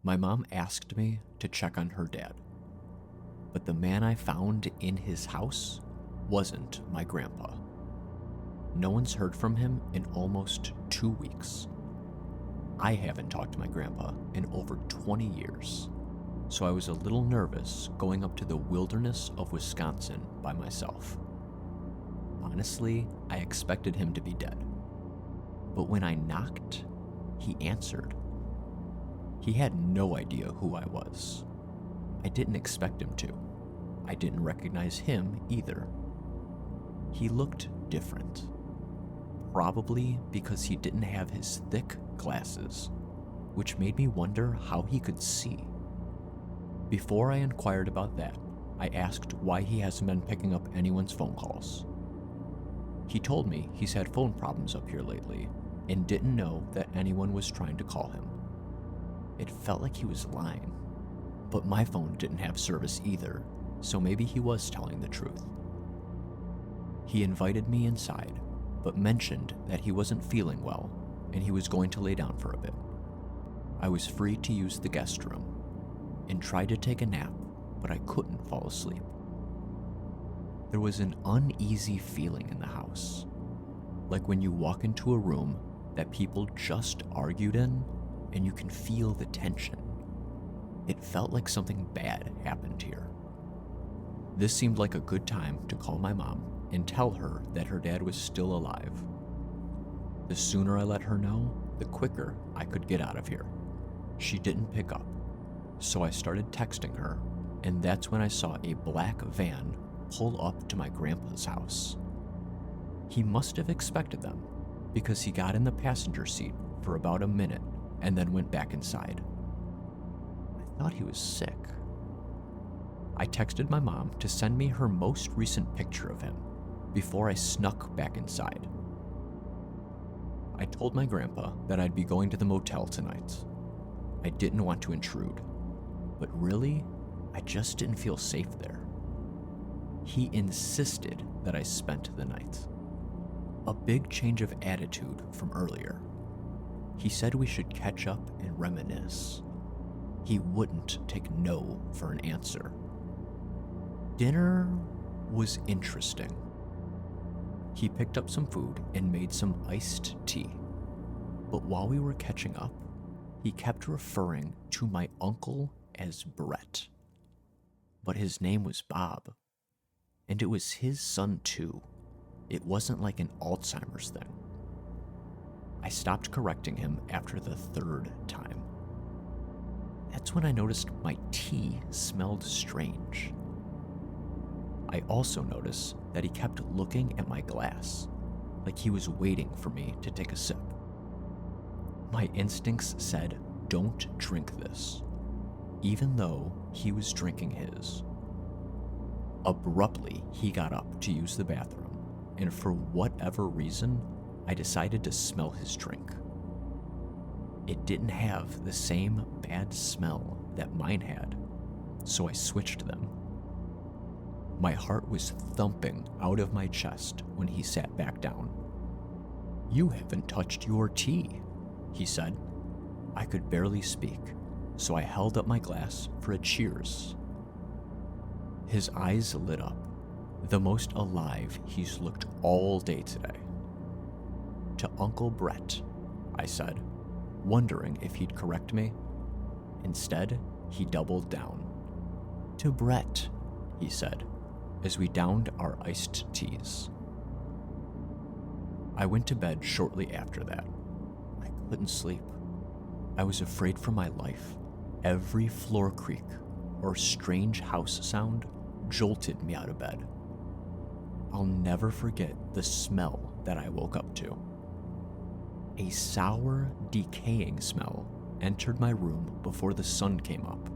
My mom asked me to check on her dad, but the man I found in his house wasn't my grandpa. No one's heard from him in almost 2 weeks. I haven't talked to my grandpa in over 20 years, so I was a little nervous going up to the wilderness of Wisconsin by myself. Honestly, I expected him to be dead. But when I knocked, he answered. He had no idea who I was. I didn't expect him to. I didn't recognize him either. He looked different. Probably because he didn't have his thick glasses, which made me wonder how he could see. Before I inquired about that, I asked why he hasn't been picking up anyone's phone calls. He told me he's had phone problems up here lately and didn't know that anyone was trying to call him. It felt like he was lying, but my phone didn't have service either, so maybe he was telling the truth. He invited me inside, but mentioned that he wasn't feeling well and he was going to lay down for a bit. I was free to use the guest room and tried to take a nap, but I couldn't fall asleep. There was an uneasy feeling in the house, like when you walk into a room that people just argued in and you can feel the tension. It felt like something bad happened here. This seemed like a good time to call my mom and tell her that her dad was still alive. The sooner I let her know, the quicker I could get out of here. She didn't pick up, so I started texting her, and that's when I saw a black van pull up to my grandpa's house. He must have expected them, because he got in the passenger seat for about a minute and then went back inside. I thought he was sick. I texted my mom to send me her most recent picture of him before I snuck back inside. I told my grandpa that I'd be going to the motel tonight. I didn't want to intrude, but really, I just didn't feel safe there. He insisted that I spent the night. A big change of attitude from earlier. He said we should catch up and reminisce. He wouldn't take no for an answer. Dinner was interesting. He picked up some food and made some iced tea. But while we were catching up, he kept referring to my uncle as Brett. But his name was Bob. And it was his son too. It wasn't like an Alzheimer's thing. I stopped correcting him after the third time. That's when I noticed my tea smelled strange. I also noticed that he kept looking at my glass, like he was waiting for me to take a sip. My instincts said, don't drink this, even though he was drinking his. Abruptly, he got up to use the bathroom, and for whatever reason, I decided to smell his drink. It didn't have the same bad smell that mine had, so I switched them. My heart was thumping out of my chest when he sat back down. "You haven't touched your tea," he said. I could barely speak, so I held up my glass for a cheers. His eyes lit up, the most alive he's looked all day today. "To Uncle Brett," I said, wondering if he'd correct me. Instead, he doubled down. "To Brett," he said, as we downed our iced teas. I went to bed shortly after that. I couldn't sleep. I was afraid for my life. Every floor creak or strange house sound jolted me out of bed. I'll never forget the smell that I woke up to. A sour, decaying smell entered my room before the sun came up.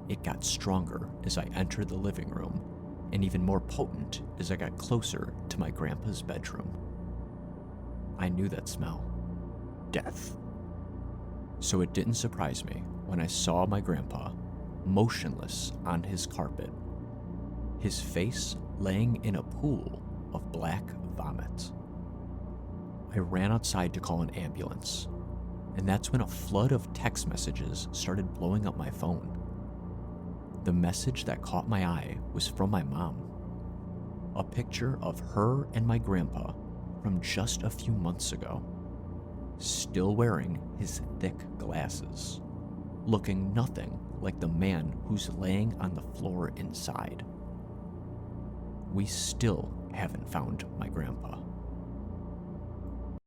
It got stronger as I entered the living room, and even more potent as I got closer to my grandpa's bedroom. I knew that smell. Death. So it didn't surprise me when I saw my grandpa motionless on his carpet, his face laying in a pool of black vomit. I ran outside to call an ambulance. And that's when a flood of text messages started blowing up my phone. The message that caught my eye was from my mom. A picture of her and my grandpa from just a few months ago, still wearing his thick glasses, looking nothing like the man who's laying on the floor inside. We still haven't found my grandpa.